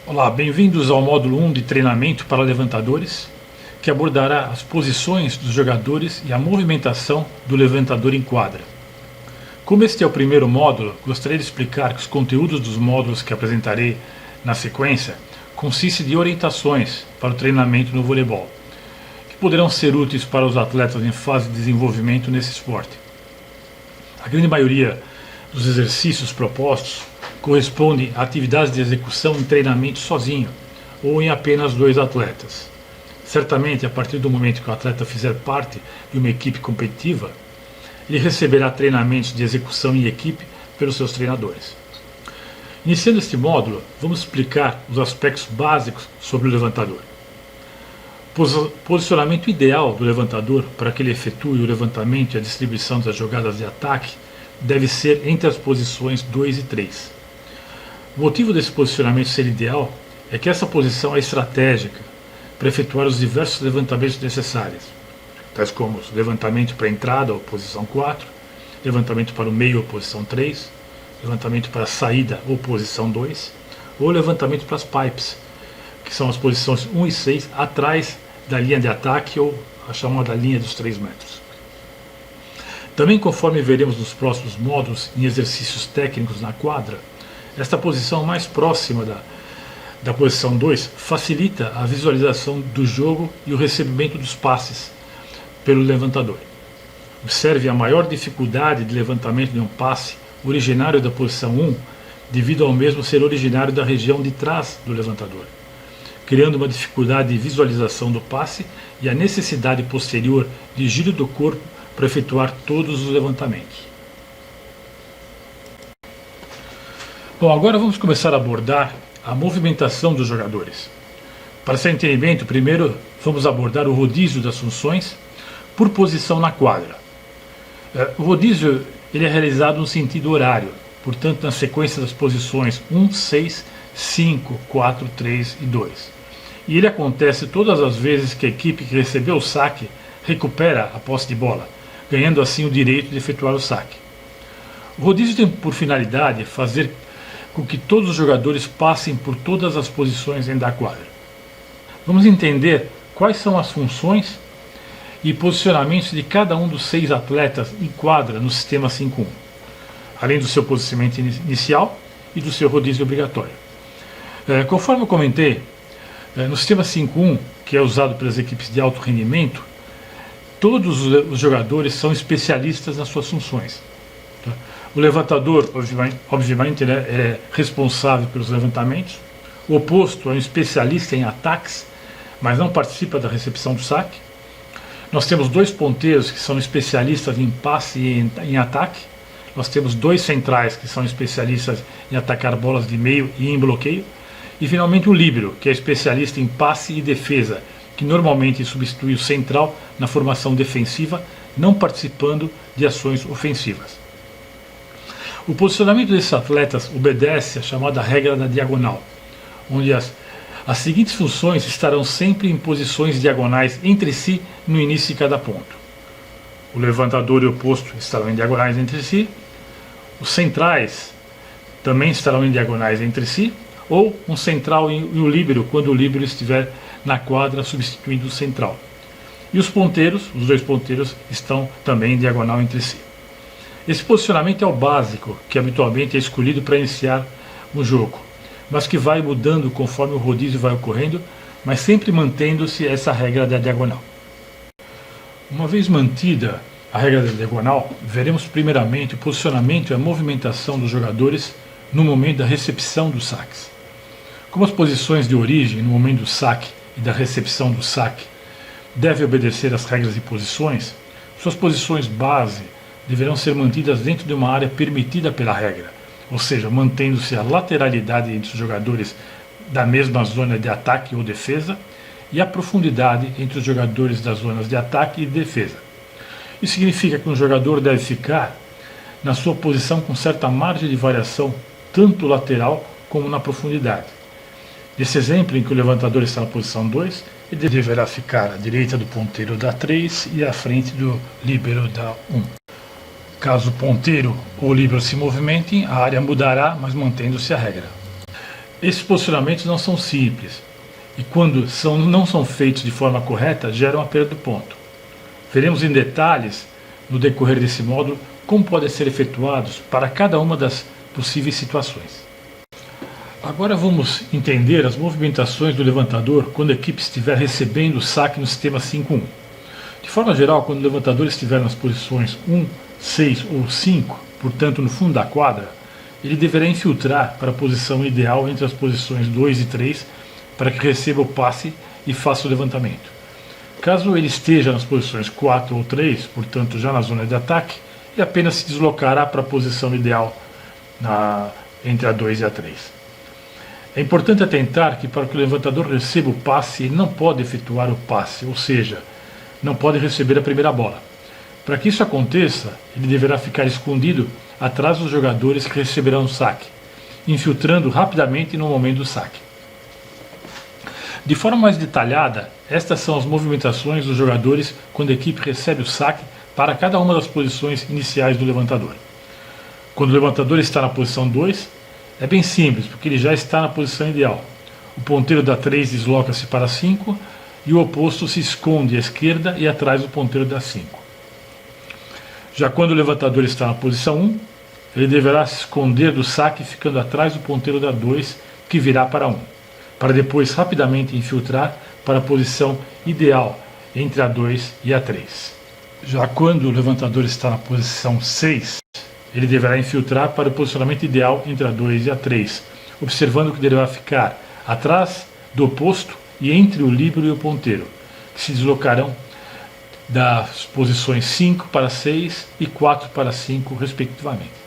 Olá, bem-vindos ao módulo 1 de treinamento para levantadores, que abordará as posições dos jogadores e a movimentação do levantador em quadra. Como este é o primeiro módulo, gostaria de explicar que os conteúdos dos módulos que apresentarei na sequência consistem de orientações para o treinamento no voleibol, que poderão ser úteis para os atletas em fase de desenvolvimento nesse esporte. A grande maioria dos exercícios propostos corresponde a atividades de execução em treinamento sozinho ou em apenas dois atletas. Certamente, a partir do momento que o atleta fizer parte de uma equipe competitiva, ele receberá treinamentos de execução em equipe pelos seus treinadores. Iniciando este módulo, vamos explicar os aspectos básicos sobre o levantador. Posicionamento ideal do levantador para que ele efetue o levantamento e a distribuição das jogadas de ataque deve ser entre as posições 2 e 3. O motivo desse posicionamento ser ideal é que essa posição é estratégica para efetuar os diversos levantamentos necessários, tais como levantamento para a entrada, ou posição 4, levantamento para o meio, ou posição 3, levantamento para a saída, ou posição 2, ou levantamento para as pipes, que são as posições 1 e 6, atrás da linha de ataque, ou a chamada linha dos 3 metros. Também, conforme veremos nos próximos módulos em exercícios técnicos na quadra, esta posição mais próxima da posição 2 facilita a visualização do jogo e o recebimento dos passes pelo levantador. Observe a maior dificuldade de levantamento de um passe originário da posição 1 devido ao mesmo ser originário da região de trás do levantador, criando uma dificuldade de visualização do passe e a necessidade posterior de giro do corpo para efetuar todos os levantamentos. Bom, agora vamos começar a abordar a movimentação dos jogadores. Para seu entendimento, primeiro vamos abordar o rodízio das funções por posição na quadra. O rodízio ele é realizado no sentido horário, portanto na sequência das posições 1, 6, 5, 4, 3 e 2. E ele acontece todas as vezes que a equipe que recebeu o saque recupera a posse de bola, ganhando assim o direito de efetuar o saque. O rodízio tem por finalidade fazer com que todos os jogadores passem por todas as posições dentro da quadra. Vamos entender quais são as funções e posicionamentos de cada um dos 6 atletas em quadra no sistema 5-1, além do seu posicionamento inicial e do seu rodízio obrigatório. Conforme eu comentei, no sistema 5-1, que é usado pelas equipes de alto rendimento, todos os jogadores são especialistas nas suas funções. O levantador, obviamente, ele é responsável pelos levantamentos. O oposto é um especialista em ataques, mas não participa da recepção do saque. Nós temos 2 ponteiros que são especialistas em passe e em ataque. Nós temos 2 centrais que são especialistas em atacar bolas de meio e em bloqueio. E finalmente o líbero, que é especialista em passe e defesa, que normalmente substitui o central na formação defensiva, não participando de ações ofensivas. O posicionamento desses atletas obedece à chamada regra da diagonal, onde as seguintes funções estarão sempre em posições diagonais entre si no início de cada ponto. O levantador e o oposto estarão em diagonais entre si, os centrais também estarão em diagonais entre si, ou um central e o líbero quando o líbero estiver na quadra substituindo o central. E os ponteiros, os 2 ponteiros, estão também em diagonal entre si. Esse posicionamento é o básico, que habitualmente é escolhido para iniciar um jogo, mas que vai mudando conforme o rodízio vai ocorrendo, mas sempre mantendo-se essa regra da diagonal. Uma vez mantida a regra da diagonal, veremos primeiramente o posicionamento e a movimentação dos jogadores no momento da recepção dos saques. Como as posições de origem no momento do saque e da recepção do saque devem obedecer às regras de posições, suas posições base deverão ser mantidas dentro de uma área permitida pela regra, ou seja, mantendo-se a lateralidade entre os jogadores da mesma zona de ataque ou defesa e a profundidade entre os jogadores das zonas de ataque e defesa. Isso significa que um jogador deve ficar na sua posição com certa margem de variação, tanto lateral como na profundidade. Nesse exemplo em que o levantador está na posição 2, ele deverá ficar à direita do ponteiro da 3 e à frente do líbero da 1. Caso o ponteiro ou o líbero se movimentem, a área mudará, mas mantendo-se a regra. Esses posicionamentos não são simples e quando não são feitos de forma correta geram a perda do ponto. Veremos em detalhes no decorrer desse módulo como podem ser efetuados para cada uma das possíveis situações. Agora vamos entender as movimentações do levantador quando a equipe estiver recebendo o saque no sistema 5-1. De forma geral, quando o levantador estiver nas posições 1, 6 ou 5, portanto no fundo da quadra, ele deverá infiltrar para a posição ideal entre as posições 2 e 3 para que receba o passe e faça o levantamento. Caso ele esteja nas posições 4 ou 3, portanto já na zona de ataque, ele apenas se deslocará para a posição ideal entre a 2 e a 3. É importante atentar que para que o levantador receba o passe, ele não pode efetuar o passe, ou seja, não pode receber a primeira bola. Para que isso aconteça, ele deverá ficar escondido atrás dos jogadores que receberão o saque, infiltrando rapidamente no momento do saque. De forma mais detalhada, estas são as movimentações dos jogadores quando a equipe recebe o saque para cada uma das posições iniciais do levantador. Quando o levantador está na posição 2, é bem simples, porque ele já está na posição ideal. O ponteiro da 3 desloca-se para 5 e o oposto se esconde à esquerda e atrás do ponteiro da 5. Já quando o levantador está na posição 1, ele deverá se esconder do saque ficando atrás do ponteiro da 2, que virá para 1, para depois rapidamente infiltrar para a posição ideal entre a 2 e a 3. Já quando o levantador está na posição 6, ele deverá infiltrar para o posicionamento ideal entre a 2 e a 3, observando que deverá ficar atrás do oposto e entre o líbero e o ponteiro, que se deslocarão das posições 5 para 6 e 4 para 5, respectivamente.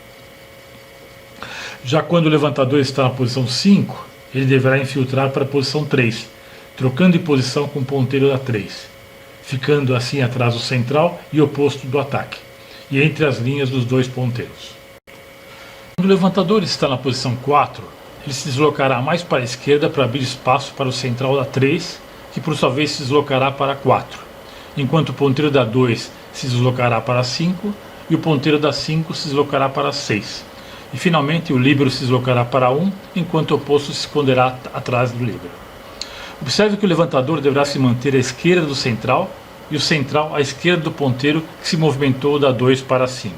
Já quando o levantador está na posição 5, ele deverá infiltrar para a posição 3, trocando de posição com o ponteiro da 3, ficando assim atrás do central e oposto do ataque, e entre as linhas dos dois ponteiros. Quando o levantador está na posição 4, ele se deslocará mais para a esquerda para abrir espaço para o central da 3, que por sua vez se deslocará para 4, enquanto o ponteiro da 2 se deslocará para 5 e o ponteiro da 5 se deslocará para 6. E finalmente o líbero se deslocará para 1, enquanto o oposto se esconderá atrás do líbero. Observe que o levantador deverá se manter à esquerda do central e o central à esquerda do ponteiro que se movimentou da 2 para 5.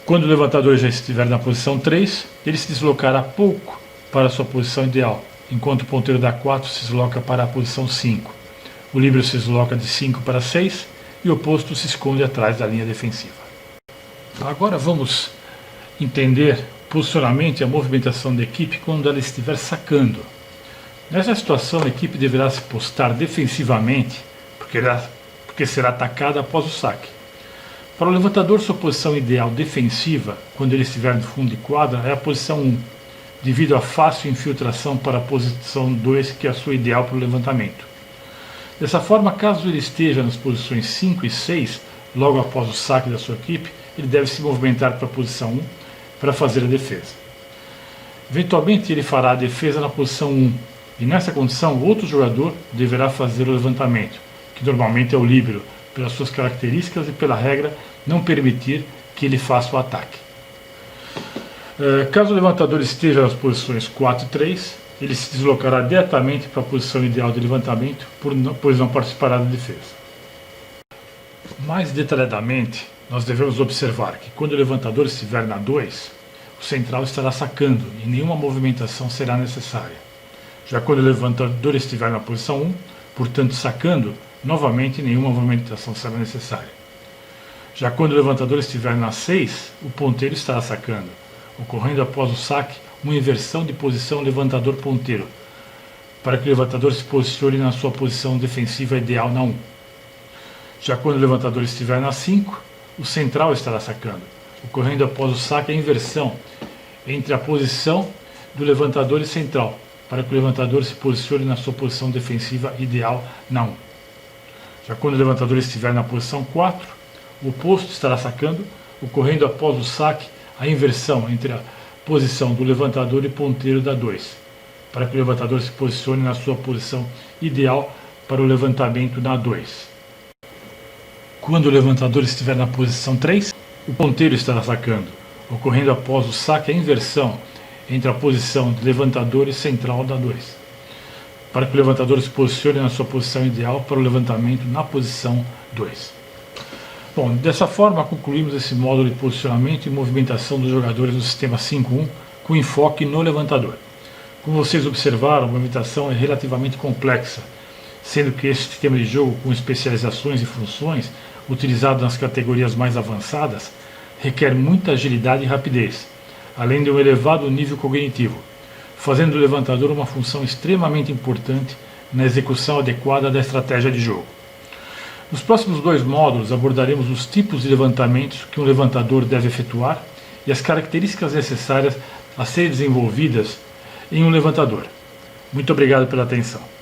Quando o levantador já estiver na posição 3, ele se deslocará pouco para a sua posição ideal, enquanto o ponteiro da 4 se desloca para a posição 5. O líbero se desloca de 5 para 6 e o oposto se esconde atrás da linha defensiva. Agora vamos entender posicionamento e a movimentação da equipe quando ela estiver sacando. Nessa situação, a equipe deverá se postar defensivamente, porque será atacada após o saque. Para o levantador, sua posição ideal defensiva, quando ele estiver no fundo de quadra, é a posição 1, devido à fácil infiltração para a posição 2, que é a sua ideal para o levantamento. Dessa forma, caso ele esteja nas posições 5 e 6, logo após o saque da sua equipe, ele deve se movimentar para a posição 1 para fazer a defesa. Eventualmente, ele fará a defesa na posição 1, e nessa condição, outro jogador deverá fazer o levantamento, que normalmente é o líbero, pelas suas características e pela regra não permitir que ele faça o ataque. Caso o levantador esteja nas posições 4 e 3, ele se deslocará diretamente para a posição ideal de levantamento, pois não participará da defesa. Mais detalhadamente, nós devemos observar que quando o levantador estiver na 2, o central estará sacando e nenhuma movimentação será necessária. Já quando o levantador estiver na posição 1, portanto sacando, novamente nenhuma movimentação será necessária. Já quando o levantador estiver na 6, o ponteiro estará sacando, ocorrendo após o saque uma inversão de posição levantador-ponteiro, para que o levantador se posicione na sua posição defensiva ideal na 1. Já quando o levantador estiver na 5, o central estará sacando, ocorrendo após o saque a inversão entre a posição do levantador e central, para que o levantador se posicione na sua posição defensiva ideal na 1. Já quando o levantador estiver na posição 4, o oposto estará sacando, ocorrendo após o saque a inversão entre a posição do levantador e ponteiro da 2, para que o levantador se posicione na sua posição ideal para o levantamento na 2. Quando o levantador estiver na posição 3, o ponteiro estará sacando, ocorrendo após o saque a inversão entre a posição de levantador e central da 2, para que o levantador se posicione na sua posição ideal para o levantamento na posição 2. Bom, dessa forma concluímos esse módulo de posicionamento e movimentação dos jogadores do sistema 5.1 com enfoque no levantador. Como vocês observaram, a movimentação é relativamente complexa, sendo que esse sistema de jogo com especializações e funções utilizado nas categorias mais avançadas requer muita agilidade e rapidez, além de um elevado nível cognitivo, fazendo do levantador uma função extremamente importante na execução adequada da estratégia de jogo. Nos próximos 2 módulos abordaremos os tipos de levantamentos que um levantador deve efetuar e as características necessárias a serem desenvolvidas em um levantador. Muito obrigado pela atenção.